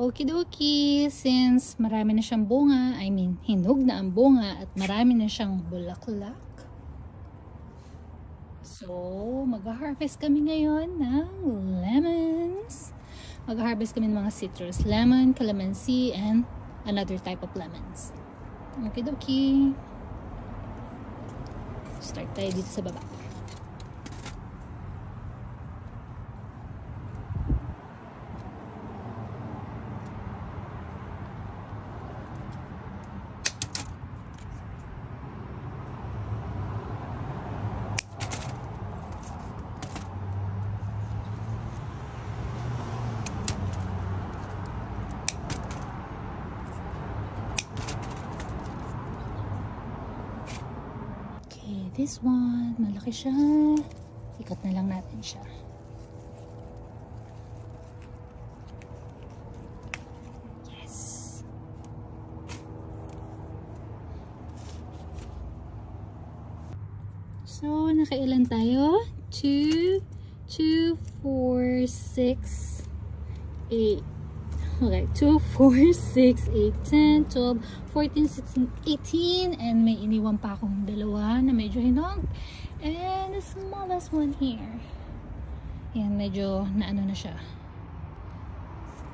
Okidoki, since marami na siyang bunga, hinog na ang bunga at marami na siyang bulaklak. So, mag-harvest kami ngayon ng lemons. Mag-harvest kami ng mga citrus, lemon, calamansi, and another type of lemons. Okidoki. Start tayo dito sa baba. This one, malaki siya. Ikot na lang natin siya. Yes. So, nakailan tayo? 2, 4, 6, 8. Okay, 2, 4, 6, 8, 10, 12, 14, 16, 18, and may iniwan pa akong dalawa na medyo hinog. And the smallest one here. Yan, medyo naano na siya.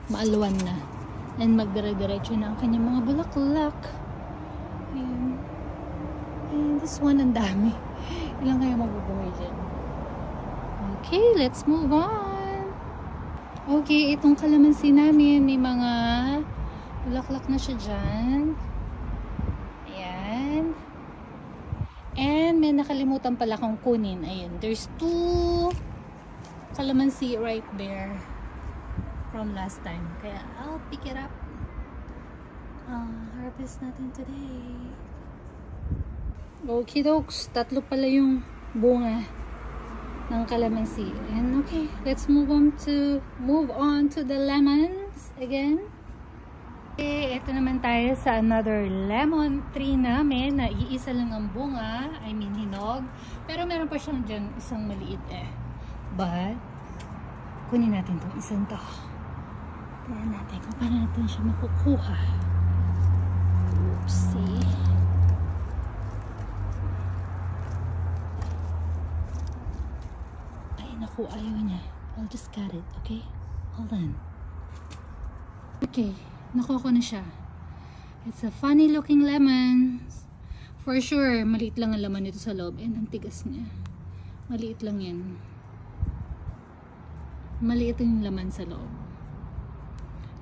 Maalwan na. And magdire-diretso na ang kanyang mga bulaklak. Ayan. And this one, ang dami. Ilang kaya mabubuhay dyan? Okay, let's move on. Okay, itong kalamansi namin, may mga bulaklak na siya dyan. Ayan. And may nakalimutan pala kong kunin. Ayan, there's 2 kalamansi right there from last time. Kaya I'll pick it up. Harvest natin today. Okay, dokes. 3 pala yung bunga ng kalamansi. And okay, let's move on to the lemons again. Okay, ito naman tayo sa another lemon tree namin na iisa lang ang bunga, hinog. Pero meron pa siyang dyan isang maliit But, kunin natin itong isang to. Tignan natin kung paano natin siya makukuha. Oopsie. Naku, ayaw niya. I'll just cut it, okay? Hold on. Okay, nakuha ko na siya. It's a funny looking lemon. For sure, maliit lang ang laman nito sa loob. And ang tigas niya. Maliit lang yan. Maliit yung laman sa loob.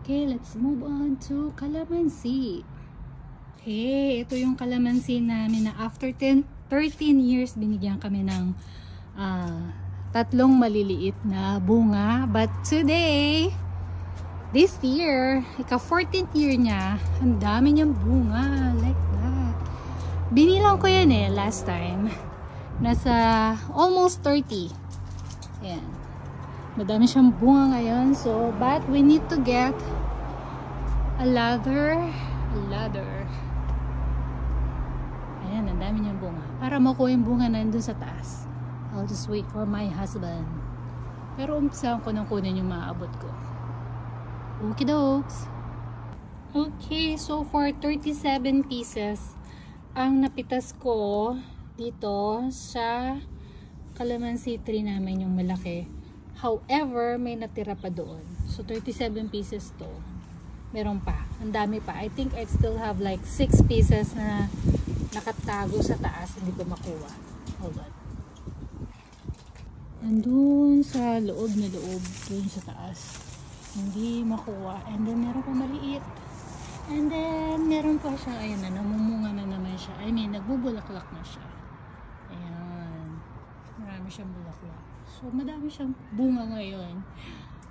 Okay, let's move on to calamansi. Okay, ito yung calamansi namin na after 13 years, binigyan kami ng 3 maliliit na bunga. But today, this year, ika-14th year niya, ang dami niyang bunga. Like that. Binilang ko yan last time. Nasa almost 30. Ayan. Madami siyang bunga ngayon. So, but we need to get a ladder. Ayan, ang dami niyang bunga. Para makuha yung bunga na nandun sa taas. I'll just wait for my husband. Pero umpisahan ko nang kunin yung maaabot ko. Okay, dokes. Okay, so for 37 pieces, ang napitas ko dito sa calamansi tree namin yung malaki. However, may natira pa doon. So 37 pieces to. Meron pa. Ang dami pa. I think I still have like 6 pieces na nakatago sa taas. Hindi ko makuha. Hold on. Andun sa loob, dun sa taas. Hindi makuha. And then meron pa maliit. And then meron pa siya, ayun na, namumunga na naman siya. I mean, nagbubulaklak na siya. Ayan. Marami siyang bulaklak. So, madami siyang bunga ngayon.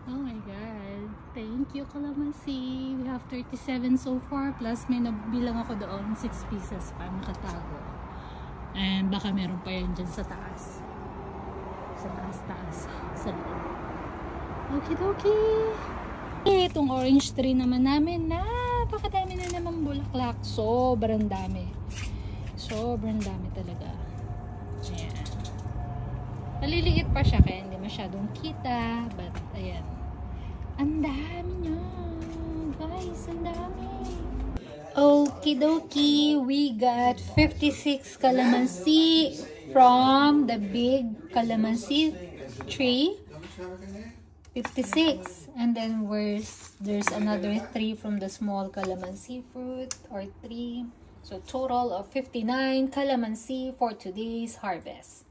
Oh my God. Thank you, calamansi. We have 37 so far. Plus, may nabilang ako doon. 6 pieces pa nakatago. And baka meron pa yun dyan sa taas. Sa taas. Sa loob. Okidoki. Itong orange tree naman namin, napakadami na naman bulaklak. Sobrang dami. Sobrang dami talaga. Ayan. Maliliit pa siya kaya hindi masyadong kita. But, ayan. Ang dami niya. Yes, ang dami. Okie dokie, we got 56 calamansi from the big calamansi tree. 56. And then there's another 3 from the small calamansi fruit, or 3. So total of 59 calamansi for today's harvest.